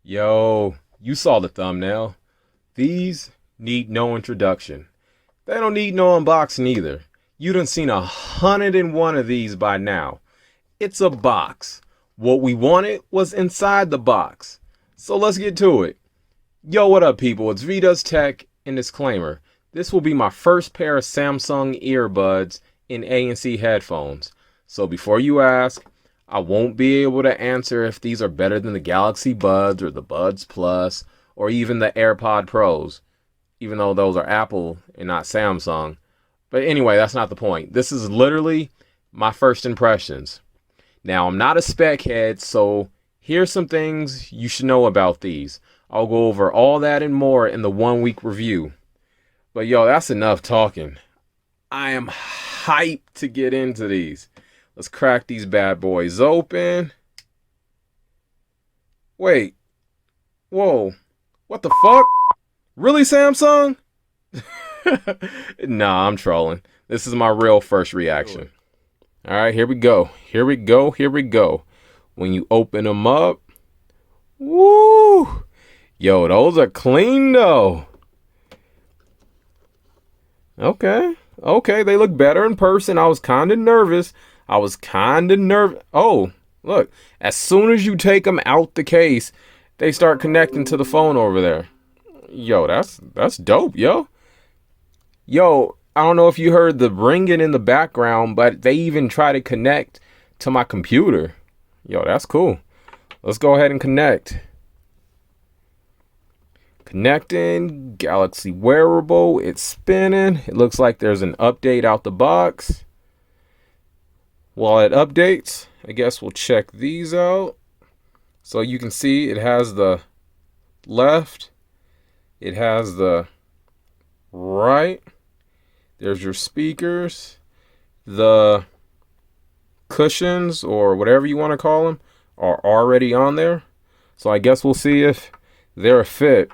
Yo, you saw the thumbnail. These need no introduction. They don't need no unboxing either. You done seen 101 of these by now. It's a box. What we wanted was inside the box. So let's get to it. Yo, what up, people? It's EARBUDS Tech, and disclaimer. This will be my first pair of Samsung earbuds in ANC headphones. So before you ask, I won't be able to answer if these are better than the Galaxy Buds or the Buds Plus or even the AirPod Pros, even though those are Apple and not Samsung. But anyway, that's not the point. This is literally my first impressions. Now, I'm not a spec head, so here's some things you should know about these. I'll go over all that and more in the 1 week review. But yo, that's enough talking. I am hyped to get into these. Let's crack these bad boys open. Wait. Whoa. What the fuck? Really, Samsung? Nah, I'm trolling. This is my real first reaction. Alright, here we go. Here we go. Here we go. When you open them up. Woo! Yo, those are clean though. Okay. Okay, they look better in person. I was kind of nervous. Oh, look. As soon as you take them out the case, they start connecting to the phone over there. Yo, that's dope, yo. Yo, I don't know if you heard the ringing in the background, but they even try to connect to my computer. Yo, that's cool. Let's go ahead and connect. Connecting. Galaxy wearable. It's spinning. It looks like there's an update out the box. While it updates, I guess we'll check these out. So you can see it has the left. It has the right. There's your speakers. The cushions, or whatever you want to call them, are already on there. So I guess we'll see if they're a fit.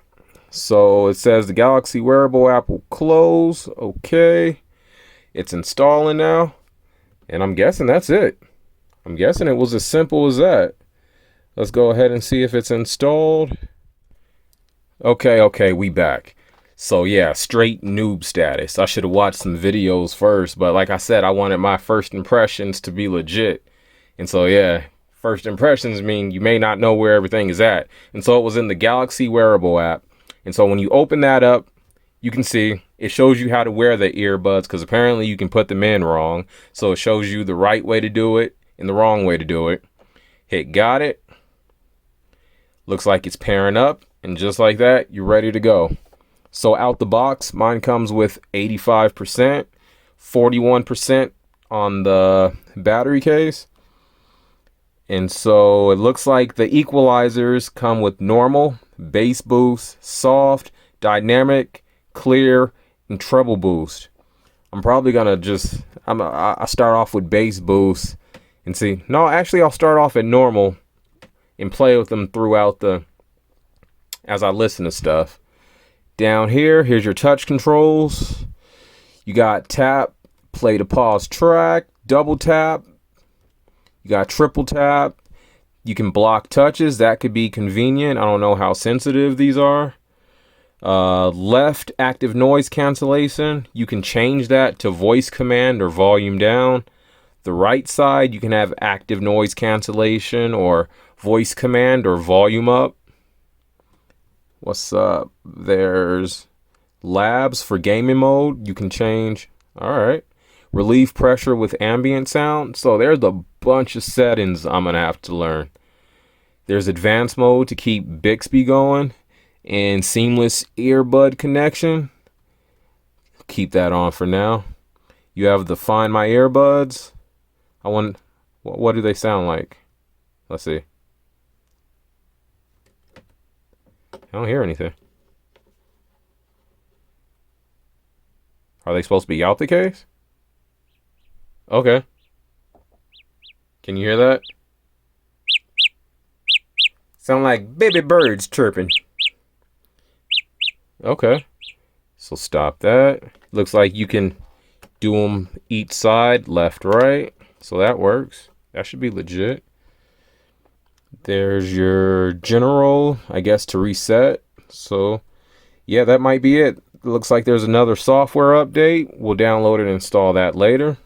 So it says the Galaxy wearable app will close. Okay. It's installing now. And I'm guessing that's it. I'm guessing it was as simple as that. Let's go ahead and see if it's installed. Okay, we back. So yeah, straight noob status. I should have watched some videos first, but like I said, I wanted my first impressions to be legit. And so yeah, first impressions mean you may not know where everything is at. And so it was in the Galaxy wearable app. And so when you open that up, you can see it shows you how to wear the earbuds, because apparently you can put them in wrong. So it shows you the right way to do it and the wrong way to do it. Hit got it. Looks like it's pairing up, and just like that, you're ready to go. So out the box, mine comes with 85%, 41% on the battery case. And so it looks like the equalizers come with normal, bass boost, soft, dynamic, clear, and treble boost. I'm probably gonna I start off with bass boost and see. No, actually I'll start off at normal and play with them throughout as I listen to stuff. Down here's your touch controls. You got tap, play to pause track, double tap. You got triple tap. You can block touches. That could be convenient. I don't know how sensitive these are. Left active noise cancellation. You can change that to voice command or volume down. The right side, you can have active noise cancellation or voice command or volume up. What's up? There's labs for gaming mode. You can change. All right. Relieve pressure with ambient sound. So there's a bunch of settings I'm going to have to learn. There's advanced mode to keep Bixby going. And seamless earbud connection. Keep that on for now. You have the Find My Earbuds. What do they sound like? Let's see. I don't hear anything. Are they supposed to be out the case? Okay. Can you hear that? Sound like baby birds chirping. Okay. So stop that. Looks like you can do them each side, left, right. So that works. That should be legit. There's your general, I guess, to reset. So yeah, that might be it. Looks like there's another software update. We'll download it and install that later.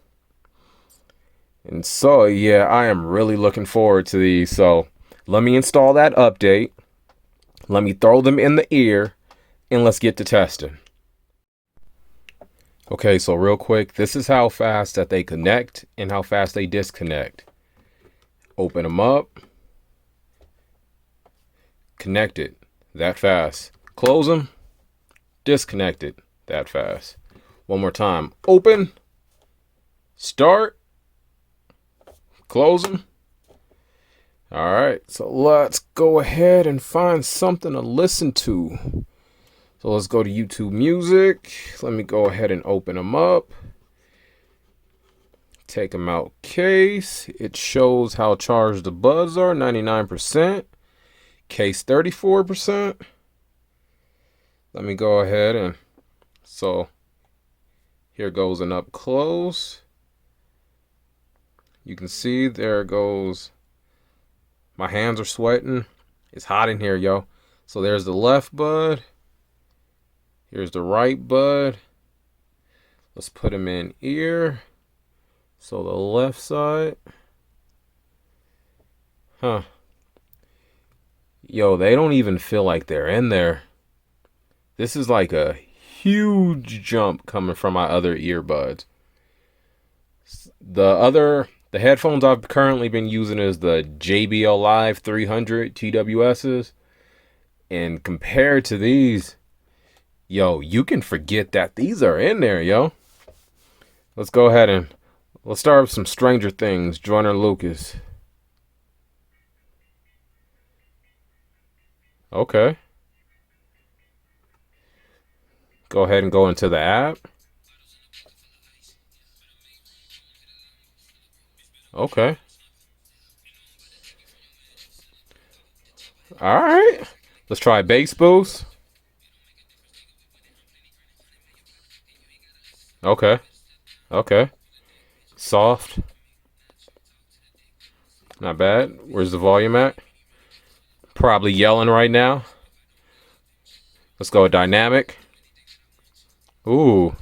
And so yeah, I am really looking forward to these. So let me install that update. Let me throw them in the ear and let's get to testing. Okay, so real quick, this is how fast that they connect and how fast they disconnect. Open them up. Connected that fast. Close them. Disconnected that fast. One more time. Open. Start. Close them. All right, so let's go ahead and find something to listen to. So let's go to YouTube Music. Let me go ahead and open them up. Take them out case. It shows how charged the buds are, 99%. Case 34%. Let me go ahead and, so here goes an up close. You can see there goes, my hands are sweating. It's hot in here, yo. So there's the left bud. Here's the right bud. Let's put him in ear. So the left side. Huh. Yo, they don't even feel like they're in there. This is like a huge jump coming from my other earbuds. The headphones I've currently been using is the JBL Live 300 TWS's. And compared to these, yo, you can forget that these are in there, yo. Let's go ahead and let's start with some Stranger Things, Joyner Lucas. Okay. Go ahead and go into the app. Okay. All right. Let's try bass boost. Okay. Okay. Soft. Not bad. Where's the volume at? Probably yelling right now. Let's go with dynamic. Ooh.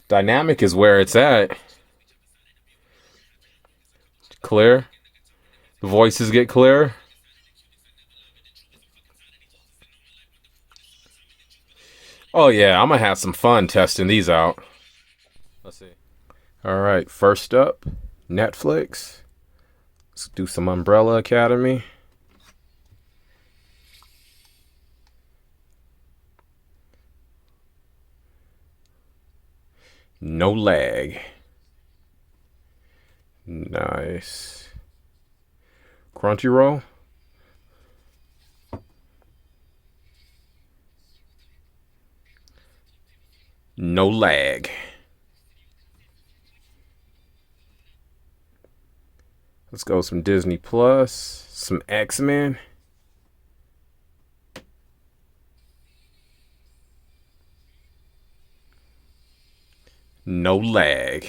Dynamic is where it's at. Clear. The voices get clearer. Oh yeah, I'm gonna have some fun testing these out. Let's see. All right, first up, Netflix. Let's do some Umbrella Academy. No lag. Nice. Crunchyroll. No lag. Let's go some Disney Plus, some X-Men. No lag.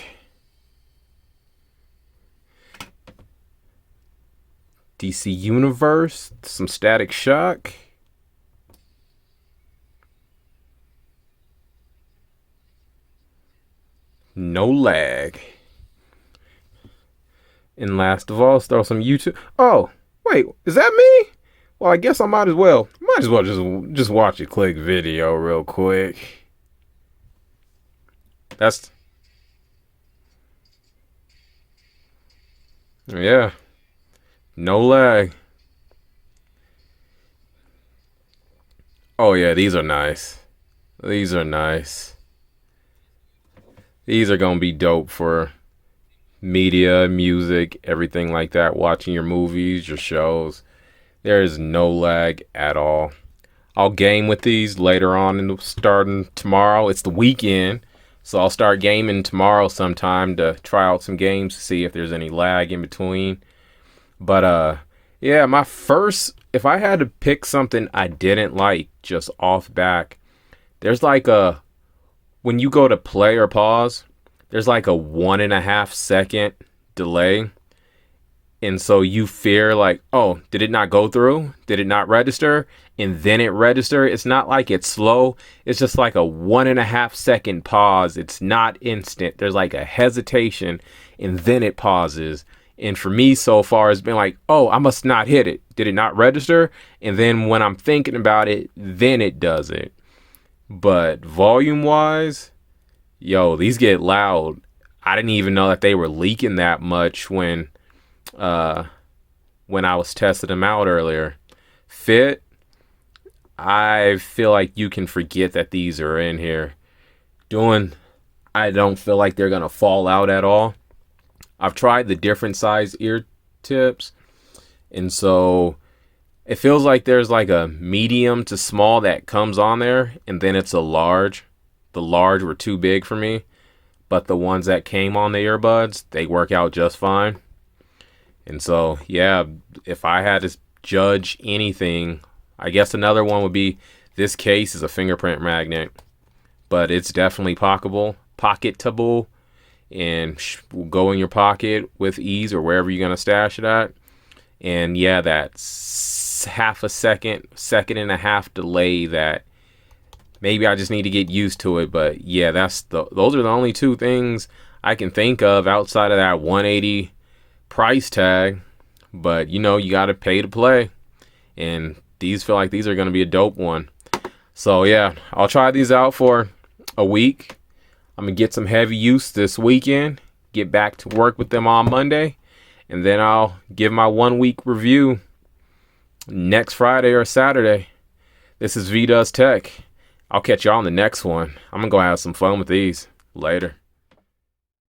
DC Universe, some Static Shock. No lag. And last of all, let's throw some YouTube. Oh, wait, is that me? Well, I guess I might as well just watch a quick video real quick. That's, yeah, no lag. Oh yeah, these are nice. These are nice. These are gonna be dope for media, music, everything like that. Watching your movies, your shows. There is no lag at all. I'll game with these later on starting tomorrow. It's the weekend. So I'll start gaming tomorrow sometime to try out some games to see if there's any lag in between. But yeah, if I had to pick something I didn't like just off back, there's like when you go to play or pause, there's like a 1.5 second delay. And so you fear like, oh, did it not go through? Did it not register? And then it registered. It's not like it's slow. It's just like a 1.5 second pause. It's not instant. There's like a hesitation and then it pauses. And for me so far, it's been like, oh, I must not hit it. Did it not register? And then when I'm thinking about it, then it does it. But volume wise, yo, these get loud. I didn't even know that they were leaking that much when I was testing them out earlier. Fit, I feel like you can forget that these are in here. I don't feel like they're gonna fall out at all. I've tried the different size ear tips, and so it feels like there's like a medium to small that comes on there, and then it's a large. The large were too big for me, but the ones that came on the earbuds, they work out just fine. And so, yeah, if I had to judge anything, I guess another one would be this case is a fingerprint magnet, but it's definitely pocketable, and will go in your pocket with ease or wherever you're going to stash it at. And yeah, that's half a second and a half delay that maybe I just need to get used to it. But yeah, those are the only two things I can think of outside of that 180 price tag. But you know, you got to pay to play, and these feel like these are going to be a dope one. So yeah, I'll try these out for a week. I'm gonna get some heavy use this weekend, get back to work with them on Monday, and then I'll give my 1 week review next Friday or Saturday. This is EARBUDS Tech. I'll catch y'all on the next one. I'm gonna go have some fun with these. Later.